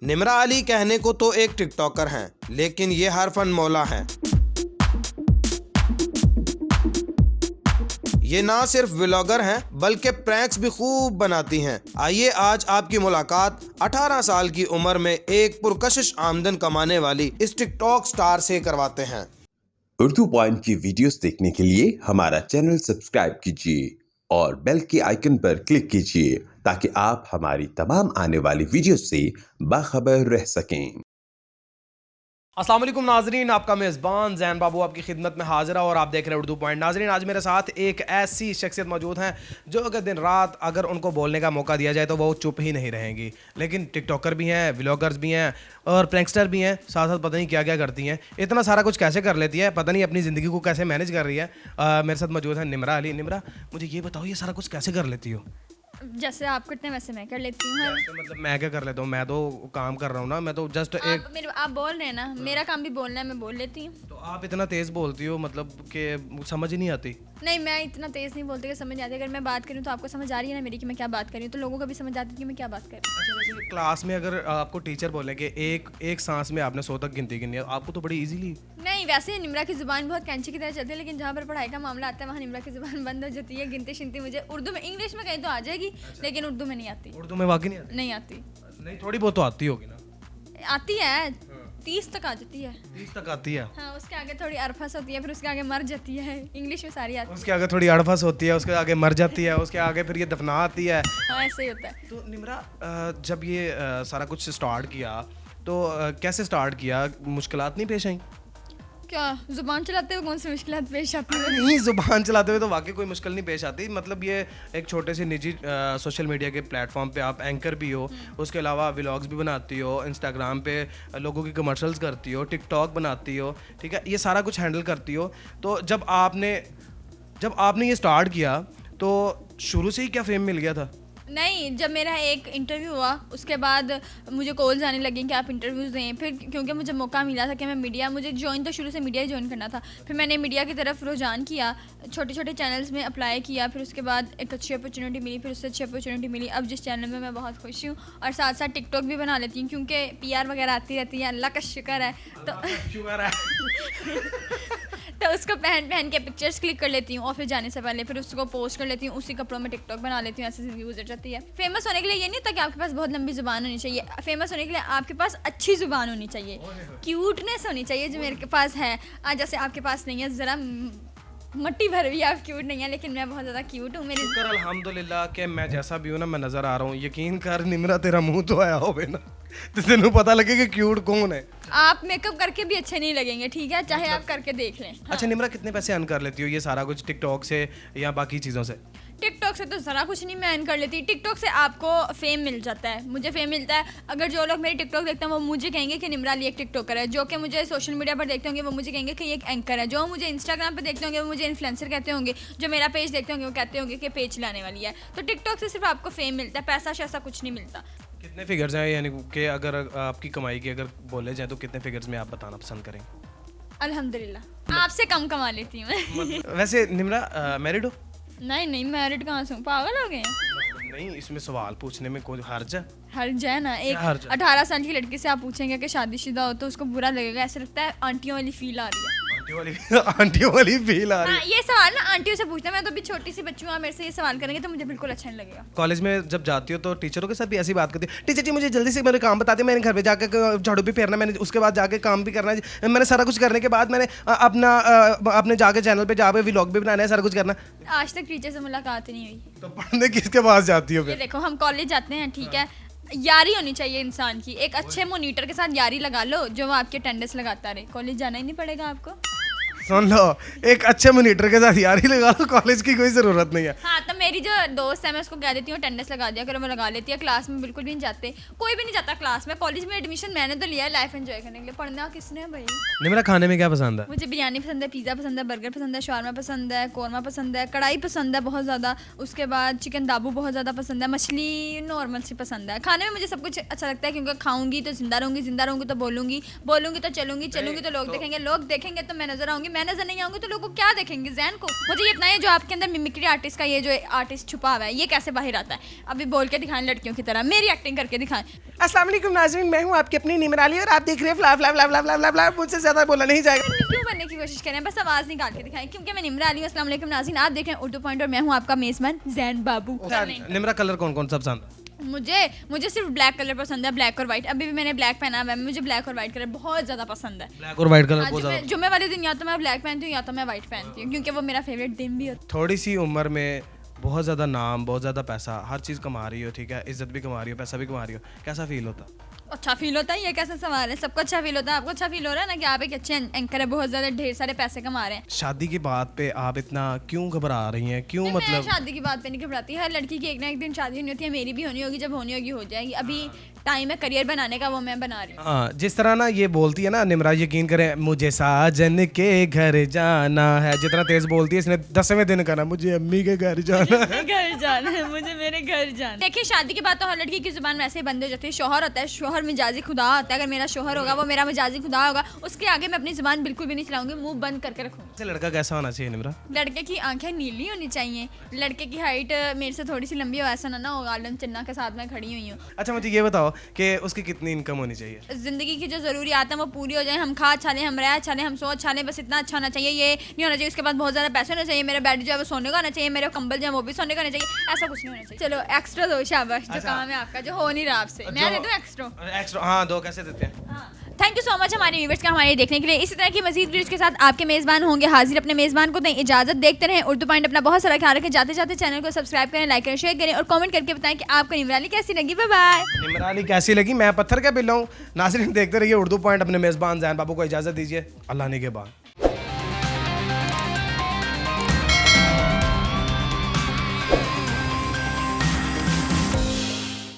निम्रा अली कहने को तो एक टिकटॉकर हैं, लेकिन ये हर फन मौला हैं। ये ना सिर्फ व्लॉगर हैं बल्कि प्रैंक्स भी खूब बनाती हैं। आइए आज आपकी मुलाकात 18 साल की उम्र में एक पुरकशिश आमदन कमाने वाली इस टिकटॉक स्टार से करवाते हैं। उर्दू पॉइंट की वीडियोस देखने के लिए हमारा चैनल सब्सक्राइब कीजिए और बेल के आइकन पर क्लिक कीजिए ताकि आप हमारी तमाम आने वाली वीडियो से बाखबर रह सकें। अस्सलाम वालेकुम नाजरीन, आपका मेज़बान जैन बाबू आपकी खिदमत में हाजिर है और आप देख रहे हैं उर्दू पॉइंट। नाजरीन, आज मेरे साथ एक ऐसी शख्सियत मौजूद हैं जो अगर दिन रात अगर उनको बोलने का मौका दिया जाए तो वो चुप ही नहीं रहेंगी। लेकिन टिकटॉकर भी हैं, व्लॉगर्स भी हैं और प्रैंकस्टर भी हैं, साथ साथ पता नहीं क्या क्या करती हैं। इतना सारा कुछ कैसे कर लेती है, पता नहीं अपनी ज़िंदगी को कैसे मैनेज कर रही है। मेरे साथ मौजूद है निम्रा अली। निम्रा, मुझे ये बताओ, ये सारा कुछ कैसे कर लेती हो? जैसे आप करते हैं वैसे मैं कर लेती हूँ। मतलब मैं क्या कर लेता हूँ? मैं तो काम कर रहा हूँ ना, मैं तो जस्ट एक आप बोल रहे हैं ना, मेरा काम भी बोलना है, मैं बोल लेती हूँ। तो आप इतना तेज़ बोलती हो मतलब कि समझ ही नहीं आती। नहीं, मैं इतना तेज़ नहीं बोलती कि समझ नहीं आती। अगर मैं बात करूँ तो आपको समझ आ रही है ना मेरी कि मैं क्या बात कर रही हूँ, तो लोगों को भी समझ आती है कि मैं क्या बात कर रही हूँ। अच्छा, वैसे क्लास में अगर आपको टीचर बोले कि एक सांस में आपने 100 तक गिनती गिनी है, आपको तो बड़ी इजीली। नहीं, वैसे निम्रा की ज़ुबान बहुत कैंची की तरह चलती है, लेकिन जहाँ पर पढ़ाई का मामला आता है वहाँ निम्रा की ज़ुबान बंद हो जाती है। गिनती शिनती मुझे उर्दू में, इंग्लिश में कहीं तो आ जाएगी, लेकिन उर्दू में नहीं आती। उर्दू में वाकई नहीं आती? नहीं आती। नहीं, थोड़ी बहुत तो आती होगी ना? आती है, 30 तक आ जाती है। 30 तक आती है? हाँ, उसके आगे थोड़ी अरफस होती है, फिर उसके आगे मर जाती है। इंग्लिश में सारी आती है। उसके आगे थोड़ी अड़फस होती है, उसके आगे मर जाती है, उसके आगे फिर ये दफना आती है। हाँ, ऐसे ही होता है। तो निम्रा, जब ये सारा कुछ स्टार्ट किया तो कैसे स्टार्ट किया? मुश्किलात नहीं पेश आई? क्या जुबान चलाते हुए कौन सी मुश्किलात पेश आती है? नहीं, जुबान चलाते हुए तो वाकई कोई मुश्किल नहीं पेश आती। मतलब ये एक छोटे से निजी सोशल मीडिया के प्लेटफॉर्म पे आप एंकर भी हो, उसके अलावा व्लॉग्स भी बनाती हो, इंस्टाग्राम पे लोगों की कमर्शियल्स करती हो, टिकटॉक बनाती हो, ठीक है, ये सारा कुछ हैंडल करती हो। तो जब आपने ये स्टार्ट किया तो शुरू से ही क्या फेम मिल गया था? नहीं, जब मेरा एक इंटरव्यू हुआ उसके बाद मुझे कॉल्स आने लगे कि आप इंटरव्यूज़ दें। फिर क्योंकि मुझे मौका मिला था कि मैं मीडिया, मुझे ज्वाइन तो शुरू से मीडिया ही ज्वाइन करना था। फिर मैंने मीडिया की तरफ रुझान किया, छोटे छोटे चैनल्स में अप्लाई किया, फिर उसके बाद एक अच्छी अपॉर्चुनिटी मिली, फिर उससे अच्छी अपॉर्चुनिटी मिली। अब जिस चैनल में मैं बहुत खुश हूँ और साथ साथ टिकटॉक भी बना लेती हूँ क्योंकि PR वगैरह आती रहती है, अल्लाह का शुक्र है। तो उसको पहन के पिक्चर्स क्लिक कर लेती हूँ, ऑफिस जाने से पहले फिर उसको पोस्ट कर लेती हूँ, उसी कपड़ों में टिकटॉक बना लेती हूँ। ऐसे ज़िंदगी गुजर जाती है। फेमस होने के लिए ये नहीं होता कि आपके पास बहुत लंबी ज़ुबान होनी चाहिए। फेमस होने के लिए आपके पास अच्छी ज़ुबान होनी चाहिए, क्यूटनेस होनी चाहिए, जो मेरे पास है। आज जैसे आपके पास नहीं है, ज़रा मट्टी भर भी आप क्यूट नहीं है, लेकिन मैं बहुत ज़्यादा क्यूट हूँ। मेरी शुक्र अल्हम्दुलिल्लाह कि मैं जैसा भी हूँ ना, मैं नज़र आ रहा हूँ। यकीन कर निम्रा, तेरा मुंह तो आया हो ना, तो तेनू पता लगे कि क्यूट कौन है। आप मेकअप करके भी अच्छे नहीं लगेंगे, ठीक है, चाहे आप करके देख लें। हाँ। अच्छा निम्रा, कितने पैसे अर्न कर लेती हो ये सारा कुछ टिकटॉक से या बाकी चीज़ों से? टिकटॉक से तो ज़रा कुछ नहीं मैं अर्न कर लेती। टिकटॉक से आपको फेम मिल जाता है, मुझे फेम मिलता है। अगर जो लोग मेरी टिकटॉक देखते हैं वो मुझे कहेंगे कि निम्रा अली एक टिकटॉकर है। जो कि मुझे सोशल मीडिया पर देखते होंगे वो मुझे कहेंगे कि ये एक एंकर है। जो मुझे इंस्टाग्राम पर देखते होंगे वो मुझे इन्फ्लुएंसर कहते होंगे। जो मेरा पेज देखते होंगे वो कहते होंगे कि पेज लाने वाली है। तो टिकटॉक से सिर्फ आपको फेम मिलता है, पैसा शैसा कुछ नहीं मिलता। कितने फिगर्स हैं, यानी कि अगर आपकी कमाई की अगर बोले जाए तो कितने फिगर्स में आप बताना पसंद करेंगे? अल्हम्दुलिल्लाह आपसे कम कमा लेती हूँ मैं। वैसे निम्रा, मैरिड हो? नहीं, मैरिड कहाँ से हूँ, पागल हो गए हैं? नहीं, इसमें सवाल पूछने में कोई हर्ज है? हर्ज है ना। एक हर्ज है? 18 साल की लड़की से आप पूछेंगे कि शादीशुदा हो तो उसको बुरा लगेगा। ऐसा लगता है आंटियों वाली फील आ रही है। आंटियों वाली फील आ रही है। हाँ, ये सवाल ना आंटियों से पूछना। मैं तो अभी छोटी सी बच्ची हूँ, आप मेरे से ये सवाल करेंगे तो मुझे बिल्कुल अच्छा नहीं लगेगा। कॉलेज में जब जाती हो तो टीचरों के साथ भी ऐसी बात करती है? टीचर जी मुझे जल्दी से मेरे काम बता दें, मैंने घर पे जाकर झाड़ू भी फेरना, मैंने उसके बाद जाके काम भी करना है, मैंने सारा कुछ करने के बाद मैंने अपने जाके चैनल पे जाके व्लॉग भी बनाना है, सारा कुछ करना। आज तक टीचर से मुलाकात ही नहीं हुई। तो पढ़ने किसके पास जाती हो ये फिर? देखो, हम कॉलेज जाते हैं, ठीक है, यारी होनी चाहिए इंसान की। एक अच्छे मोनीटर के साथ यारी लगा लो जो आपके अटेंडेंस लगाता रहे, कॉलेज जाना ही नहीं पड़ेगा आपको। सुन लो, एक अच्छे मोनीटर के साथ यारी लगा लो, कॉलेज की कोई ज़रूरत नहीं है। हाँ, तो मेरी जो दोस्त है मैं उसको कह देती हूँ अटेंडेंस लगा दिया करो, वो लगा लेती है। क्लास में बिल्कुल भी नहीं जाते, कोई भी नहीं जाता क्लास में। कॉलेज में एडमिशन मैंने तो लिया है लाइफ एंजॉय करने के लिए, पढ़ना किसने है भाई। निम्रा, खाने में क्या पसंद है? मुझे बिरयानी पसंद है, पिज़्ज़ा पसंद है, बर्गर पसंद है, शवारमा पसंद है, कौरमा पसंद है, कढ़ाई पसंद है बहुत ज़्यादा। उसके बाद चिकन दाबू बहुत ज़्यादा पसंद है, मछली नॉर्मल सी पसंद है। खाने में मुझे सब कुछ अच्छा लगता है क्योंकि खाऊंगी तो जिंदा रहूंगी, जिंदा रहूंगी तो बोलूंगी, बोलूंगी तो चलूंगी, चलूंगी तो लोग देखेंगे, लोग देखेंगे तो मैं नजर आऊंगी, मैं नजर नहीं आऊंगी तो लोग क्या देखेंगे जैन को। मुझे ये इतना है जो आपके अंदर मिमिक्री आर्टिस्ट का ये जो आर्टिस्ट छुपा हुआ है ये कैसे बाहर आता है। अभी बोल के दिखाएं लड़कियों की तरह, मेरी एक्टिंग करके दिखाएं। अस्सलाम वालेकुम नाज़रीन, मैं हूँ आपकी अपनी निमराली और आप देख रहे हैं फ्ला फ्ला फ्ला फ्ला फ्ला फ्ला फ्ला। मुझसे ज्यादा बोला नहीं जाएगा। क्यों बनने की कोशिश करें, बस आवाज निकाल के दिखाएं क्योंकि मैं निमरा अली हूं। अस्सलाम वालेकुम नाज़रीन, आप देख रहे हैं उर्दू पॉइंट और मैं हूँ आपका मेजबान जैन बाबू। निमरा कलर कौन कौन सा पसंद है? मुझे सिर्फ ब्लैक कलर पसंद है, ब्लैक और व्हाइट। अभी भी मैंने ब्लैक पहना हुआ है, मुझे ब्लैक और व्हाइट कलर बहुत ज्यादा पसंद है। ब्लैक और व्हाइट कलर बहुत ज्यादा। जुम्मे वाले दिन या तो मैं ब्लैक पहनती हूँ या तो मैं व्हाइट पहनती हूँ क्योंकि वो मेरा फेवरेट दिन भी होता है। थोड़ी सी उम्र में बहुत ज़्यादा नाम, बहुत ज़्यादा पैसा, हर चीज़ कमा रही हो, ठीक है, इज्जत भी कमा रही हो, पैसा भी कमा रही हो, कैसा फील होता? अच्छा फील होता है, ये कैसा सवाल है? सबको अच्छा फील होता है, आपको अच्छा फील हो रहा है ना कि आप एक अच्छे एंकर है, बहुत ज्यादा ढेर सारे पैसे कमा रहे हैं। शादी की बात पे आप इतना क्यों घबरा रही हैं, क्यों? मैं मतलब शादी की बात पे नहीं घबराती, हर लड़की की एक ना एक दिन शादी होनी होती है, मेरी भी होनी होगी, जब होनी होगी हो जाएगी। अभी टाइम है करियर बनाने का, वो मैं बना रही हूँ। हाँ, जिस तरह ना ये बोलती है ना निमरा, यकीन करें मुझे साजन के घर जाना है, जितना तेज बोलती है इसने 10वें दिन करना मुझे अम्मी के घर जाना है। घर जाना है मुझे, मेरे घर जाना। देखिए शादी के बाद तो हर लड़की की जुबान वैसे ही बंद हो जाती है। शौहर होता है, शौहर मिजाजी खुदा होता है। अगर मेरा शौहर होगा वो मेरा मिजाजी खुदा होगा, उसके आगे मैं अपनी जुबान बिल्कुल भी नहीं चलाऊंगी, मुंह बंद करके रखूंगी। अच्छा, लड़का कैसा होना चाहिए निमरा? लड़के की आंखें नीली होनी चाहिए, लड़के की हाइट मेरे से थोड़ी सी लंबी हो, ऐसा ना हो आलम चन्ना के साथ मैं खड़ी हुई हूँ। अच्छा मुझे ये बताओ कि उसकी कितनी इनकम होनी चाहिए? जिंदगी की जो जरूरियात है वो पूरी हो जाए, हम खा अच्छा लें, हम रह अच्छा लें, हम सो अच्छा लें, बस इतना अच्छा होना चाहिए। ये नहीं होना चाहिए उसके बाद बहुत ज्यादा पैसे होना चाहिए, मेरा बेड जो है वो सोने का होना चाहिए, मेरे कंबल जो है वो भी सोने का होना चाहिए, ऐसा कुछ नहीं होना चाहिए। चलो एक्स्ट्रा दो, शाबाश, जो काम है आपका, जो हो नहीं रहा आपसे, मैं दे दूं एक्स्ट्रा। एक्स्ट्रा हाँ, दो कैसे देते हैं? थैंक यू सो मच हमारे व्यूअर्स का हमारे देखने के लिए। इसी तरह की मजीद वीडियोस के साथ आपके मेज़बान होंगे हाजिर। अपने मेज़बान को दें इजाज़त, देखते रहें उर्दू पॉइंट, अपना बहुत सारा ख्याल रखें। जाते जाते चैनल को सब्सक्राइब करें, लाइक करें, शेयर करें और कमेंट करके बताएं कि आपको निमराली कैसी लगी। Bye bye. निमराली कैसी लगी, मैं पत्थर का बिल्ला हूँ। नाज़रीन देखते रहिए उर्दू पॉइंट, अपने मेज़बान जैन बाबू को इजाज़त दीजिए, अल्लाह ने के बाद।